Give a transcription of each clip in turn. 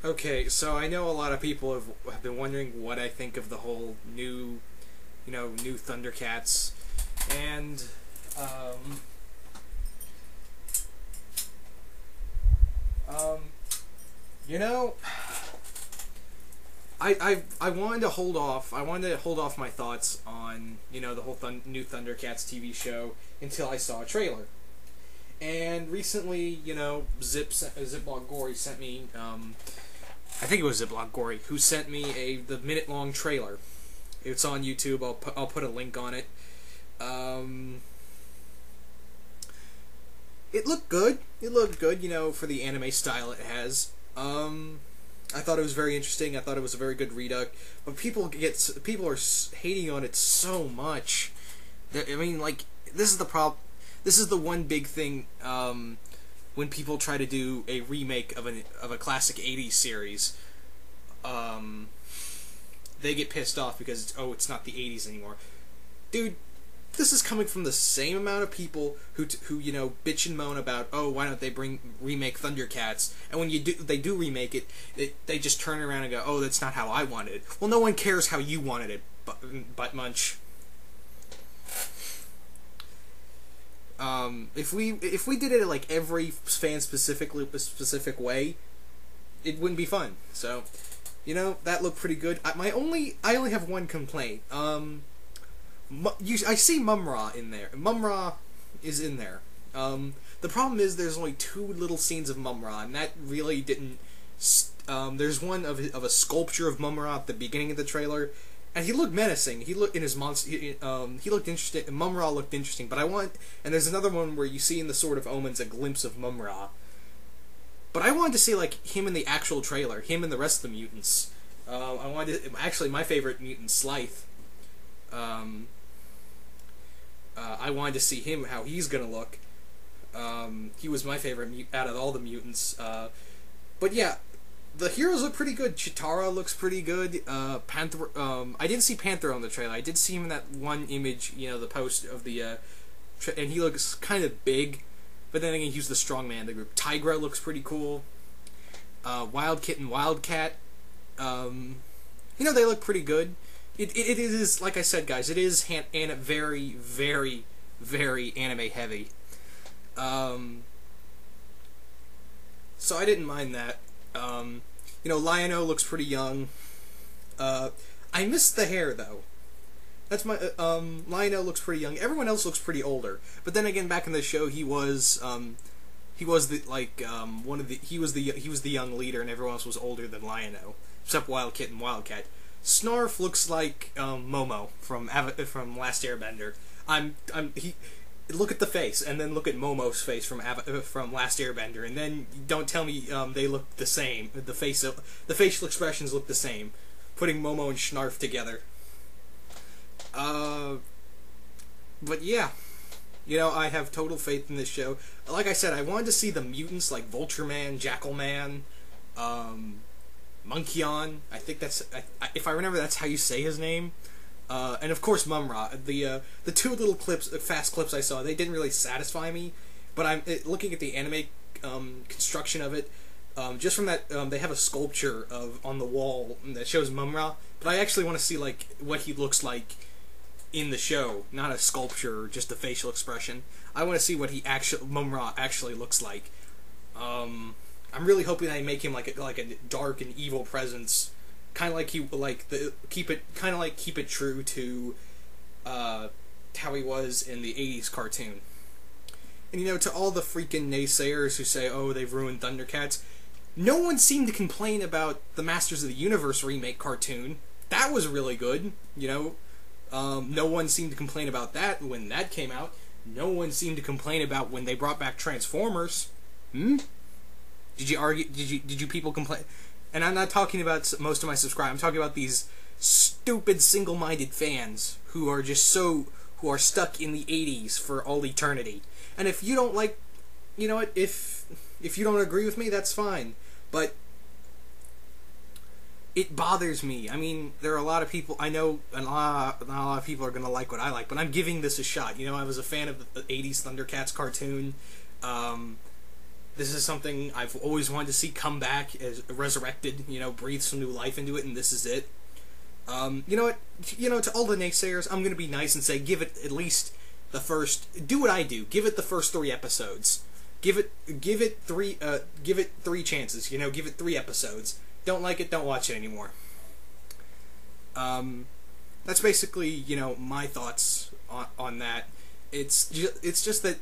Okay, so I know a lot of people have been wondering what I think of the whole new, new Thundercats, and um, um, you know, I wanted to hold off. I wanted to hold off my thoughts on the whole new Thundercats TV show until I saw a trailer. And recently, Ziploc Gory sent me. I think it was Ziploc Gory who sent me the minute-long trailer. It's on YouTube. I'll put a link on it. It looked good. It looked good, for the anime style it has. I thought it was very interesting. I thought it was a very good reduct. But people are hating on it so much. I mean, like, this is the problem. This is the one big thing when people try to do a remake of a classic '80s series. They get pissed off because it's not the '80s anymore, dude. This is coming from the same amount of people who bitch and moan about why don't they remake Thundercats, and when they do remake it, they just turn around and go, that's not how I wanted it. Well, no one cares how you wanted it, butt munch. If we did it like every fan specific way, it wouldn't be fun. So, that looked pretty good. I only have one complaint. I see Mum-Ra in there. Mum-Ra is in there. The problem is there's only 2 little scenes of Mum-Ra, and that really didn't. There's one of a sculpture of Mum-Ra at the beginning of the trailer. And he looked menacing. He looked in his monster. He looked interesting. Mum-Ra looked interesting. But and there's another one where you see in the Sword of Omens a glimpse of Mum-Ra. But I wanted to see like him in the actual trailer, him and the rest of the mutants. Actually, my favorite mutant, Slythe. I wanted to see him, how he's gonna look. He was my favorite out of all the mutants. But yeah. The heroes look pretty good. Chitara looks pretty good. Panther. I didn't see Panther on the trailer. I did see him in that one image, the post of the, and he looks kind of big. But then again, he's the strong man of the group. Tigra looks pretty cool. Wildkit and Wildcat. They look pretty good. It is, like I said, guys, it is very, very, very anime heavy. So I didn't mind that. Lion-O looks pretty young. I missed the hair though. That's my Lion-O looks pretty young. Everyone else looks pretty older. But then again, back in the show, he was the young leader, and everyone else was older than Lion-O, except Wildkit and Wildcat. Snarf looks like Momo from Last Airbender. Look at the face, and then look at Momo's face from Last Airbender, and then don't tell me they look the same. The facial expressions look the same. Putting Momo and Snarf together. But yeah, I have total faith in this show. Like I said, I wanted to see the mutants like Vulture Man, Jackal Man, Monkyon. I think if I remember, that's how you say his name. And of course Mum-Ra. The 2 little fast clips I saw, they didn't really satisfy me, but I'm looking at the anime construction of it. Just from that, they have a sculpture on the wall that shows Mum-Ra, but I actually want to see like what he looks like in the show, not a sculpture or just a facial expression. I want to see what Mum-Ra actually looks like. I'm really hoping I make him like a dark and evil presence. Kind of like keep it true to how he was in the '80s cartoon. And to all the freaking naysayers who say, they've ruined Thundercats, no one seemed to complain about the Masters of the Universe remake cartoon. That was really good. No one seemed to complain about that when that came out. No one seemed to complain about when they brought back Transformers. Did you people complain? And I'm not talking about most of my subscribers. I'm talking about these stupid, single-minded fans who are stuck in the '80s for all eternity. And if you don't like, if you don't agree with me, that's fine. But it bothers me. I mean, there are a lot of people I know, and not a lot of people are gonna like what I like. But I'm giving this a shot. I was a fan of the '80s Thundercats cartoon. This is something I've always wanted to see come back, as resurrected, breathe some new life into it, and this is it. You know what? To all the naysayers, I'm going to be nice and say give it at least the first... Do what I do. Give it the first 3 episodes. Give it 3 chances, give it 3 episodes. Don't like it, don't watch it anymore. That's basically, my thoughts on that. It's just that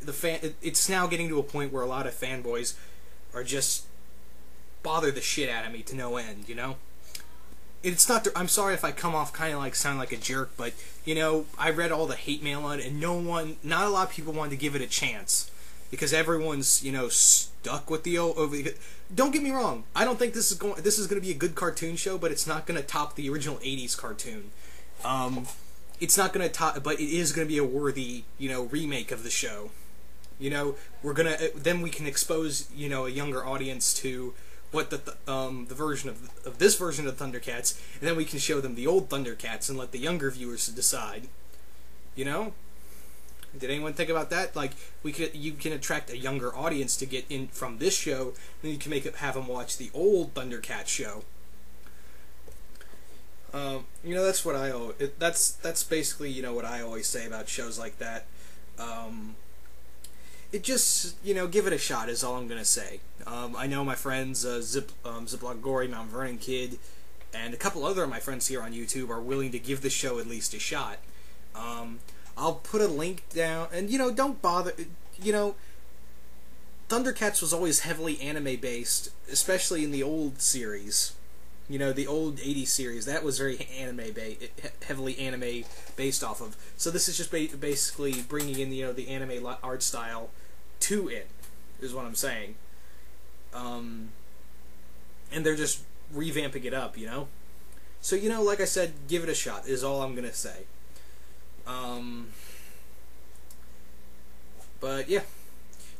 it's now getting to a point where a lot of fanboys are just bother the shit out of me to no end, It's not. I'm sorry if I come off kind of sound like a jerk, but I read all the hate mail on it, and not a lot of people wanted to give it a chance because everyone's stuck with the old. Don't get me wrong. I don't think this is going to be a good cartoon show, but it's not going to top the original '80s cartoon. It's not going to top, but it is going to be a worthy remake of the show. Then we can expose a younger audience to what the version of this version of Thundercats, and then we can show them the old Thundercats and let the younger viewers decide. Did anyone think about that? You can attract a younger audience to get in from this show, then you can have them watch the old Thundercats show. That's what that's basically what I always say about shows like that. It just give it a shot is all I'm gonna say. I know my friends Ziploc Gory, Mount Vernon Kid, and a couple other of my friends here on YouTube are willing to give the show at least a shot. I'll put a link down, and don't bother. Thundercats was always heavily anime based, especially in the old series. The old '80s series that was very heavily anime based off of. So this is just basically bringing in the anime art style to it, is what I'm saying. And they're just revamping it up, So like I said, give it a shot is all I'm gonna say. But yeah.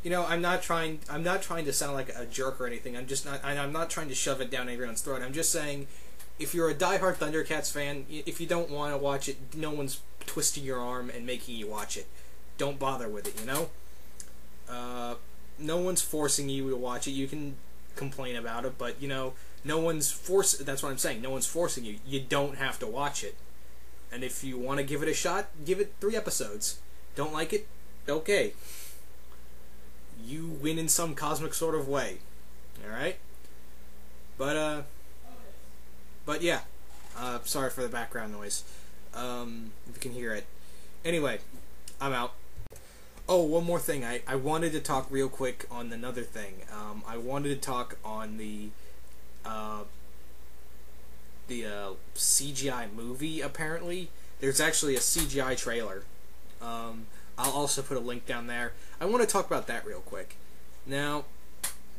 I'm not trying to sound like a jerk or anything. I'm not trying to shove it down everyone's throat. I'm just saying, if you're a diehard Thundercats fan, if you don't want to watch it, no one's twisting your arm and making you watch it. Don't bother with it, no one's forcing you to watch it. You can complain about it, but no one's that's what I'm saying. No one's forcing you. You don't have to watch it. And if you want to give it a shot, give it 3 episodes. Don't like it? Okay. You win in some cosmic sort of way. Alright? But yeah. Sorry for the background noise. If you can hear it. Anyway, I'm out. Oh, one more thing. I wanted to talk real quick on another thing. I wanted to talk on the CGI movie, apparently. There's actually a CGI trailer. I'll also put a link down there. I want to talk about that real quick. Now,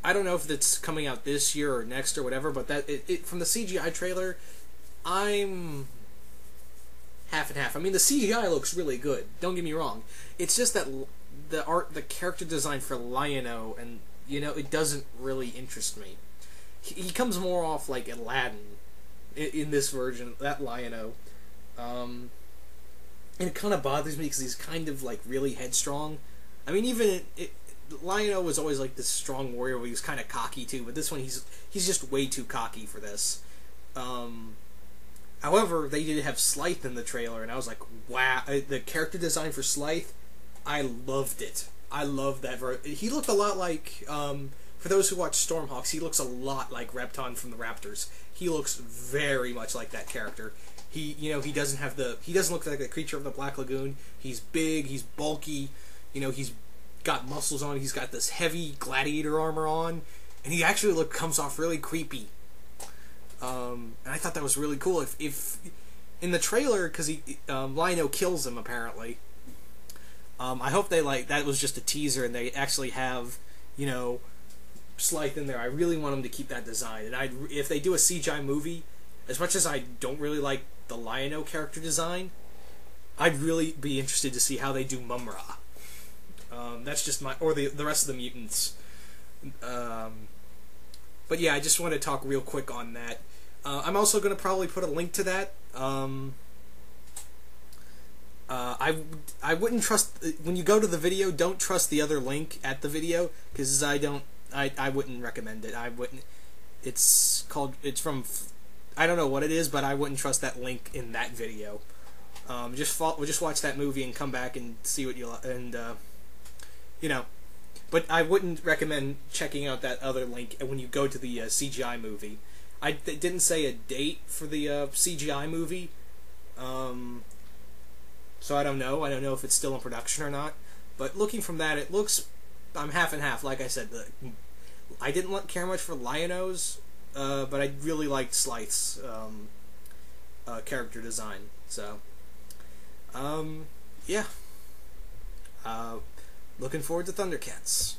I don't know if it's coming out this year or next or whatever, but from the CGI trailer, I'm half and half. I mean, the CGI looks really good. Don't get me wrong. It's just that the character design for Lion-O, and it doesn't really interest me. He comes more off like Aladdin in this version, that Lion-O. And it kind of bothers me because he's kind of really headstrong. I mean, even Lion-O was always this strong warrior where he was kind of cocky too, but this one he's just way too cocky for this. However, they did have Slythe in the trailer, and I was like, wow, the character design for Slythe, I loved it. I loved that. He looked a lot like, for those who watch Stormhawks, he looks a lot like Repton from the Raptors. He looks very much like that character. He doesn't look like the creature of the Black Lagoon. He's big, he's bulky, he's got muscles on, he's got this heavy gladiator armor on, and he actually comes off really creepy. And I thought that was really cool. If in the trailer, because Lion-O kills him apparently. I hope that was just a teaser and they actually have, Slythe in there. I really want them to keep that design, and if they do a CGI movie, as much as I don't really like the Lion-O character design, I'd really be interested to see how they do Mumm-Ra. That's just or the rest of the mutants. But yeah, I just want to talk real quick on that. I'm also going to probably put a link to that. I wouldn't trust when you go to the video. Don't trust the other link at the video because I don't. I wouldn't recommend it. I wouldn't. It's from, I don't know what it is, but I wouldn't trust that link in that video. Just watch that movie and come back and see what you you know. But I wouldn't recommend checking out that other link when you go to the CGI movie. It didn't say a date for the CGI movie, so I don't know. I don't know if it's still in production or not. But looking from that, it looks, I'm half and half. Like I said, I didn't care much for Lion-O's, but I really liked Slythe's character design. So, yeah. Looking forward to Thundercats.